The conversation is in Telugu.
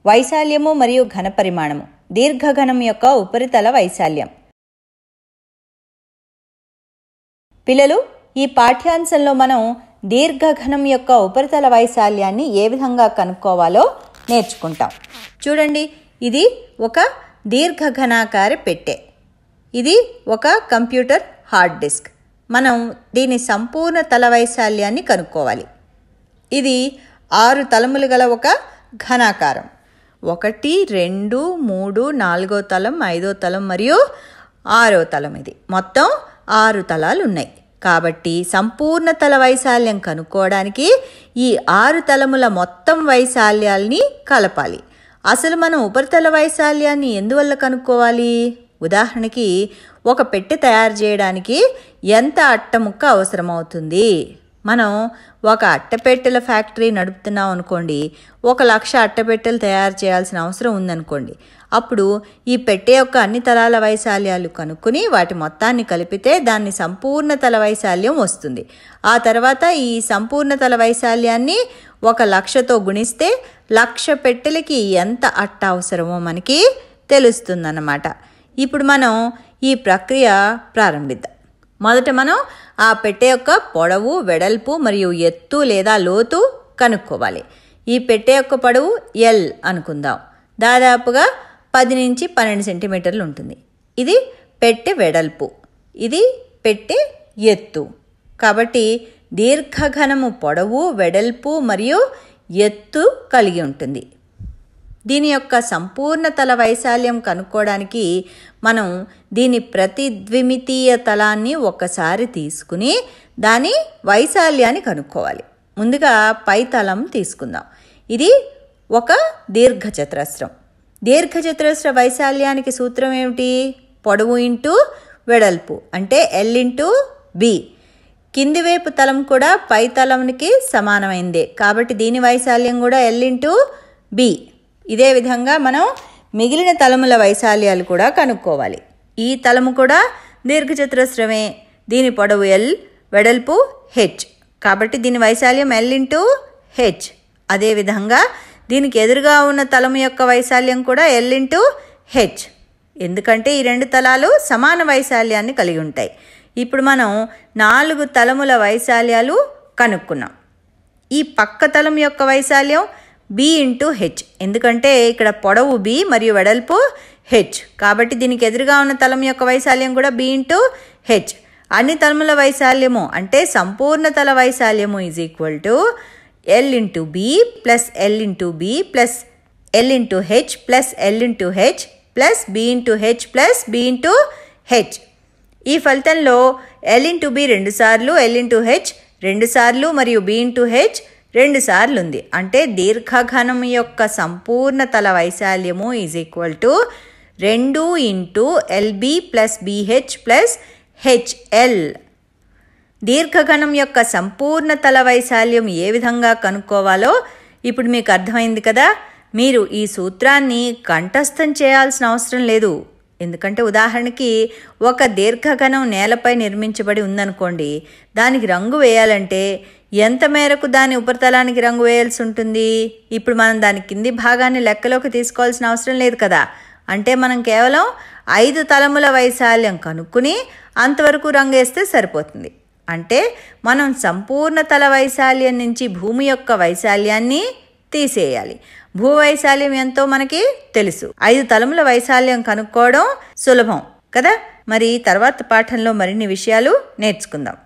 వైశాల్యము మరియు ఘనపరిమాణము. దీర్ఘఘనం యొక్క ఉపరితల వైశాల్యం. పిల్లలు, ఈ పాఠ్యాంశంలో మనం దీర్ఘఘనం యొక్క ఉపరితల వైశాల్యాన్ని ఏ విధంగా కనుక్కోవాలో నేర్చుకుంటాం. చూడండి, ఇది ఒక దీర్ఘఘనాకార పెట్టె. ఇది ఒక కంప్యూటర్ హార్డ్ డిస్క్. మనం దీని సంపూర్ణ తల వైశాల్యాన్ని కనుక్కోవాలి. ఇది 6 తలములు గల ఒక ఘనాకారం. 1, 2, 3, 4వ తలం, 5వ తలం మరియు 6వ తలం. ఇది మొత్తం 6 తలాలు ఉన్నాయి. కాబట్టి సంపూర్ణ తల వైశాల్యం కనుక్కోవడానికి ఈ 6 తలముల మొత్తం వైశాల్యాల్ని కలపాలి. అసలు మనం ఉపరితల వైశాల్యాన్ని ఎందువల్ల కనుక్కోవాలి? ఉదాహరణకి, ఒక పెట్టె తయారు చేయడానికి ఎంత అట్టముక్క అవసరమవుతుంది? మనం ఒక అట్టపెట్టెల ఫ్యాక్టరీ నడుపుతున్నాం అనుకోండి, 1,00,000 అట్టపెట్టెలు తయారు చేయాల్సిన అవసరం ఉందనుకోండి. అప్పుడు ఈ పెట్టె యొక్క అన్ని తలాల వైశాల్యాలు కనుక్కొని వాటి మొత్తాన్ని కలిపితే దాన్ని సంపూర్ణ తల వైశాల్యం వస్తుంది. ఆ తర్వాత ఈ సంపూర్ణ తల వైశాల్యాన్ని 1,00,000తో గుణిస్తే 1,00,000 పెట్టెలకి ఎంత అట్ట అవసరమో మనకి తెలుస్తుందన్నమాట. ఇప్పుడు మనం ఈ ప్రక్రియ ప్రారంభిద్దాం. మొదట మనం ఆ పెట్టె యొక్క పొడవు, వెడల్పు మరియు ఎత్తు లేదా లోతు కనుక్కోవాలి. ఈ పెట్టె యొక్క పొడవు L అనుకుందాం. దాదాపుగా 10 నుంచి 12 సెంటీమీటర్లు ఉంటుంది. ఇది పెట్టె వెడల్పు, ఇది పెట్టె ఎత్తు. కాబట్టి దీర్ఘఘనము పొడవు, వెడల్పు మరియు ఎత్తు కలిగి ఉంటుంది. దీని యొక్క సంపూర్ణ తల వైశాల్యం కనుక్కోవడానికి మనం దీని ప్రతి ద్విమితీయ తలాన్ని ఒకసారి తీసుకుని దాని వైశాల్యాన్ని కనుక్కోవాలి. ముందుగా పై తలం తీసుకుందాం. ఇది ఒక దీర్ఘచతురస్రం. దీర్ఘచతురస్ర వైశాల్యానికి సూత్రం ఏమిటి? పొడవు ఇంటూ వెడల్పు అంటే L ఇంటూ B. కింది వైపు తలం కూడా పై తలంకి సమానమైందే, కాబట్టి దీని వైశాల్యం కూడా L ఇంటూ B. ఇదే విధంగా మనం మిగిలిన తలముల వైశాల్యాలు కూడా కనుక్కోవాలి. ఈ తలము కూడా దీర్ఘచతురస్రమే. దీని పొడవు L, వెడల్పు H, కాబట్టి దీని వైశాల్యం L ఇంటూ H. అదేవిధంగా దీనికి ఎదురుగా ఉన్న తలము యొక్క వైశాల్యం కూడా L ఇంటూ H, ఎందుకంటే ఈ 2 తలాలు సమాన వైశాల్యాన్ని కలిగి ఉంటాయి. ఇప్పుడు మనం 4 తలముల వైశాల్యాలు కనుక్కున్నాం. ఈ పక్క తలం యొక్క వైశాల్యం B ఇంటూ H, ఎందుకంటే ఇక్కడ పొడవు B మరియు వెడల్పు H, కాబట్టి దీనికి ఎదురుగా ఉన్న తలం యొక్క వైశాల్యం కూడా B ఇంటూ H. అన్ని తలముల వైశాల్యము అంటే సంపూర్ణ తల వైశాల్యము is equal to L into B plus L into B plus L into H plus L into H plus B into H plus B into H. ఈ ఫలితంలో L ఇంటూ B 2 సార్లు, L ఇంటూ H 2 సార్లు మరియు B ఇంటూ H 2 సార్లు ఉంది. అంటే దీర్ఘఘనం యొక్క సంపూర్ణ తల వైశాల్యము is equal to 2 into LB plus BH plus HL. దీర్ఘఘనం యొక్క సంపూర్ణ తల వైశాల్యం ఏ విధంగా కనుక్కోవాలో ఇప్పుడు మీకు అర్థమైంది కదా. మీరు ఈ సూత్రాన్ని కంఠస్థం చేయాల్సిన అవసరం లేదు. ఎందుకంటే ఉదాహరణకి ఒక దీర్ఘఘనం నేలపై నిర్మించబడి ఉందనుకోండి, దానికి రంగు వేయాలంటే ఎంత మేరకు దాని ఉపరితలానికి రంగు వేయాల్సి ఉంటుంది? ఇప్పుడు మనం దాని కింది భాగాన్ని లెక్కలోకి తీసుకోవాల్సిన అవసరం లేదు కదా. అంటే మనం కేవలం 5 తలముల వైశాల్యం కనుక్కుని అంతవరకు రంగు వేస్తే సరిపోతుంది. అంటే మనం సంపూర్ణ తల వైశాల్యం నుంచి భూమి యొక్క వైశాల్యాన్ని తీసేయాలి. భూ వైశాల్యం ఎంతో మనకి తెలుసు. 5 తలముల వైశాల్యం కనుక్కోవడం సులభం కదా. మరి తర్వాత పాఠంలో మరిన్ని విషయాలు నేర్చుకుందాం.